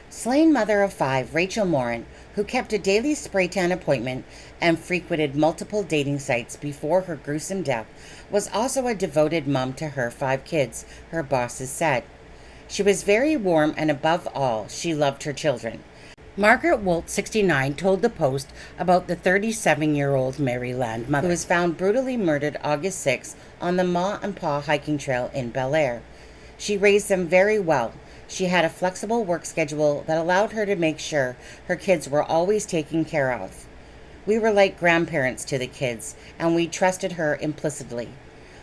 Slain mother of five, Rachel Morin, who kept a daily spray tan appointment and frequented multiple dating sites before her gruesome death, was also a devoted mom to her five kids, her bosses said. She was very warm and above all, she loved her children. Margaret Wolt, 69, told the Post about the 37-year-old Maryland mother who was found brutally murdered August 6 on the Ma and Pa hiking trail in Bel Air. She raised them very well. She had a flexible work schedule that allowed her to make sure her kids were always taken care of. We were like grandparents to the kids, and we trusted her implicitly.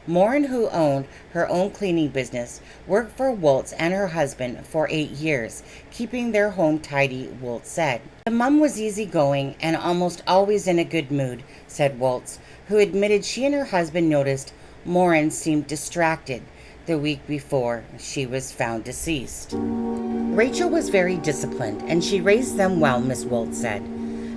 Morin, who owned her own cleaning business, worked for Woltz and her husband for 8 years, keeping their home tidy, Woltz said. The mum was easygoing and almost always in a good mood, said Woltz, who admitted she and her husband noticed Morin seemed distracted the week before she was found deceased. Rachel was very disciplined, and she raised them well, Miss Woltz said.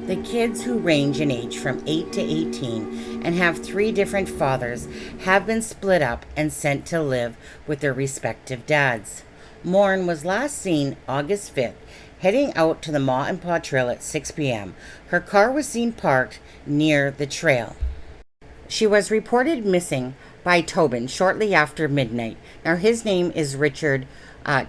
The kids, who range in age from 8 to 18 and have 3 different fathers, have been split up and sent to live with their respective dads. Morin was last seen August 5th, heading out to the Ma and Pa trail at 6 p.m. Her car was seen parked near the trail. She was reported missing by Tobin shortly after midnight. Now, his name is Richard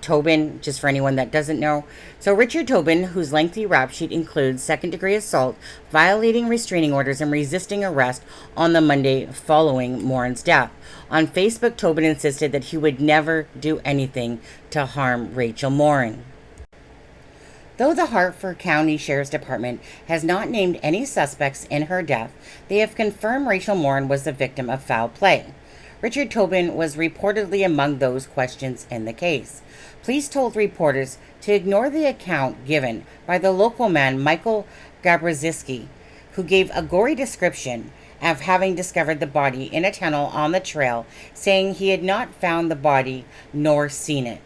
Tobin, just for anyone that doesn't know. So Richard Tobin, whose lengthy rap sheet includes second-degree assault, violating restraining orders, and resisting arrest on the Monday following Morin's death. On Facebook, Tobin insisted that he would never do anything to harm Rachel Morin. Though the Hartford County Sheriff's Department has not named any suspects in her death, they have confirmed Rachel Morin was the victim of foul play. Richard Tobin was reportedly among those questions in the case. Police told reporters to ignore the account given by the local man Michael Gabrzyski, who gave a gory description of having discovered the body in a tunnel on the trail, saying he had not found the body nor seen it.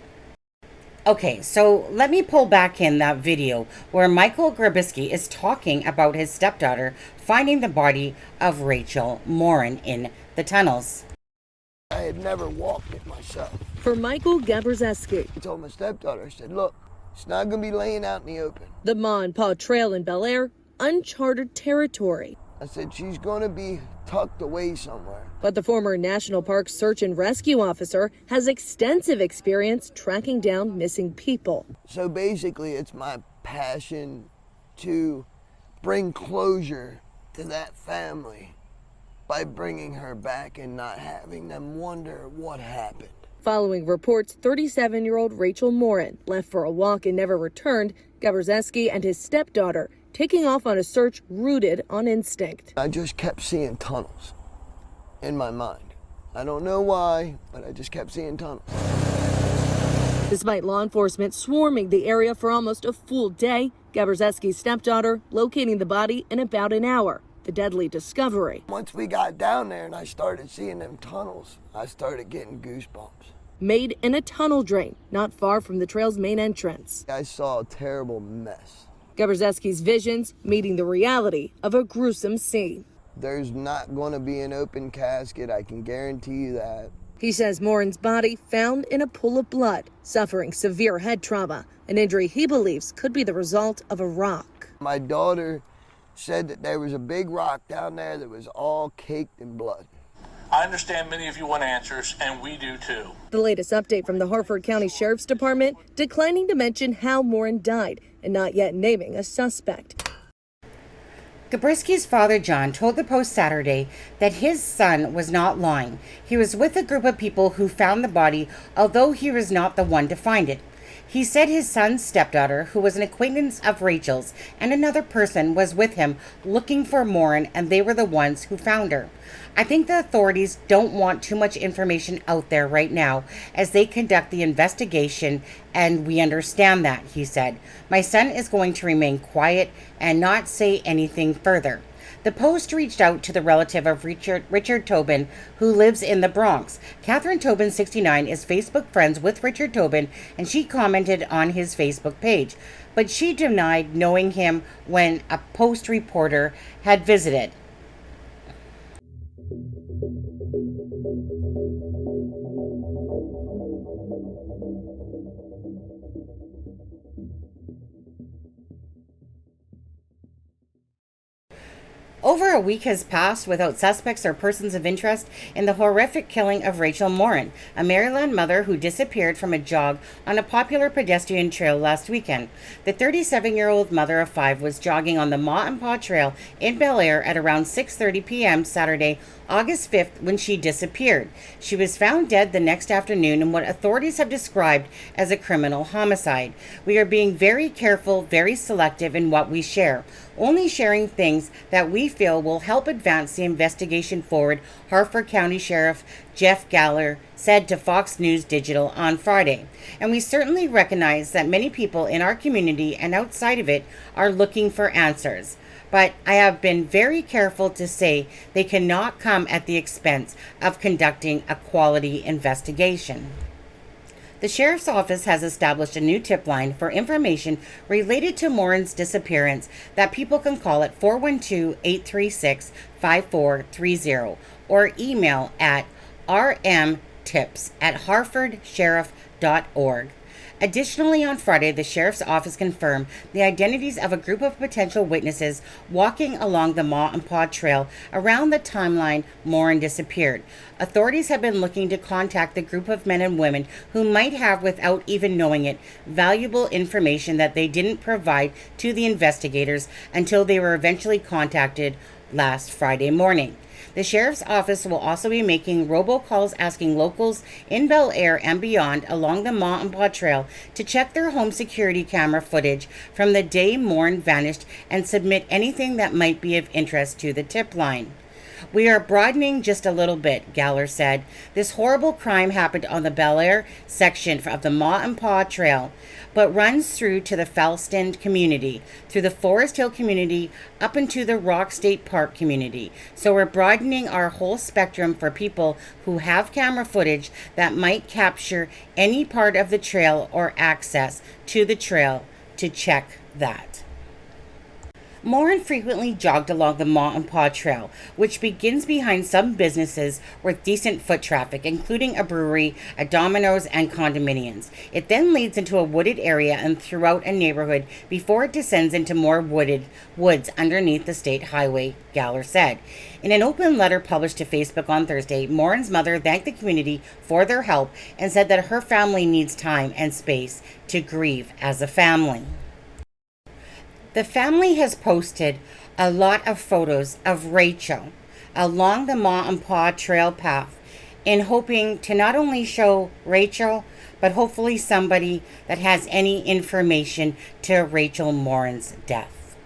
Okay, so let me pull back in that video where Michael Grabisky is talking about his stepdaughter finding the body of Rachel Morin in the tunnels. I had never walked it myself. For Michael Gabrzyski, I told my stepdaughter, I said, look, it's not going to be laying out in the open. The Ma and Pa Trail in Bel Air, uncharted territory. I said, she's going to be tucked away somewhere. But the former National Park search and rescue officer has extensive experience tracking down missing people. So basically, it's my passion to bring closure to that family by bringing her back and not having them wonder what happened. Following reports, 37-year-old Rachel Morin left for a walk and never returned, Gabrzyski and his stepdaughter taking off on a search rooted on instinct. I just kept seeing tunnels in my mind. I don't know why, but I just kept seeing tunnels. Despite law enforcement swarming the area for almost a full day, Gabrzyski's stepdaughter locating the body in about an hour. The deadly discovery. Once we got down there and I started seeing them tunnels, I started getting goosebumps. Made in a tunnel drain not far from the trail's main entrance. I saw a terrible mess. Gabrzyski's visions meeting the reality of a gruesome scene. There's not going to be an open casket, I can guarantee you that. He says Morin's body found in a pool of blood, suffering severe head trauma, an injury he believes could be the result of a rock. My daughter said that there was a big rock down there that was all caked in blood. I understand many of you want answers, and we do too. The latest update from the Hartford County Sheriff's Department declining to mention how Morin died and not yet naming a suspect. Gabrzyski's father, John, told the Post Saturday that his son was not lying. He was with a group of people who found the body, although he was not the one to find it. He said his son's stepdaughter, who was an acquaintance of Rachel's, and another person was with him looking for Morin, and they were the ones who found her. I think the authorities don't want too much information out there right now as they conduct the investigation, and we understand that, he said. My son is going to remain quiet and not say anything further. The Post reached out to the relative of Richard Tobin, who lives in the Bronx. Catherine Tobin, 69, is Facebook friends with Richard Tobin, and she commented on his Facebook page. But she denied knowing him when a Post reporter had visited. Over a week has passed without suspects or persons of interest in the horrific killing of Rachel Morin, a Maryland mother who disappeared from a jog on a popular pedestrian trail last weekend. The 37-year-old mother of 5 was jogging on the Ma and Pa Trail in Bel Air at around 6:30 p.m. Saturday, August 5th, when she disappeared. She was found dead the next afternoon in what authorities have described as a criminal homicide. We are being very careful, very selective in what we share, only sharing things that we feel will help advance the investigation forward, Harford County Sheriff Jeff Galler said to Fox News Digital on Friday. And we certainly recognize that many people in our community and outside of it are looking for answers. But I have been very careful to say they cannot come at the expense of conducting a quality investigation. The Sheriff's Office has established a new tip line for information related to Morin's disappearance that people can call at 412-836-5430 or email at rmtips@harfordsheriff.org. Additionally, on Friday, the Sheriff's Office confirmed the identities of a group of potential witnesses walking along the Ma and Pa Trail around the timeline Morin disappeared. Authorities have been looking to contact the group of men and women who might have, without even knowing it, valuable information that they didn't provide to the investigators until they were eventually contacted last Friday morning. The Sheriff's Office will also be making robocalls asking locals in Bel Air and beyond along the Ma and Pa Trail to check their home security camera footage from the day Morin vanished and submit anything that might be of interest to the tip line. We are broadening just a little bit, Galler said. This horrible crime happened on the Bel Air section of the Ma and Pa Trail, but runs through to the Felston community, through the Forest Hill community, up into the Rock State Park community. So we're broadening our whole spectrum for people who have camera footage that might capture any part of the trail or access to the trail to check that. Morin frequently jogged along the Ma and Pa Trail, which begins behind some businesses with decent foot traffic, including a brewery, a Domino's, and condominiums. It then leads into a wooded area and throughout a neighborhood before it descends into more woods underneath the state highway, Galler said. In an open letter published to Facebook on Thursday, Morin's mother thanked the community for their help and said that her family needs time and space to grieve as a family. The family has posted a lot of photos of Rachel along the Ma and Pa Trail path in hoping to not only show Rachel, but hopefully somebody that has any information to Rachel Morin's death.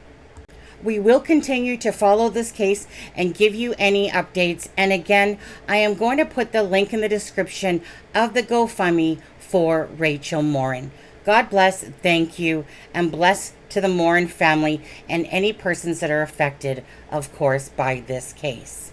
We will continue to follow this case and give you any updates. And again, I am going to put the link in the description of the GoFundMe for Rachel Morin. God bless, thank you, and bless to the Morin family and any persons that are affected, of course, by this case.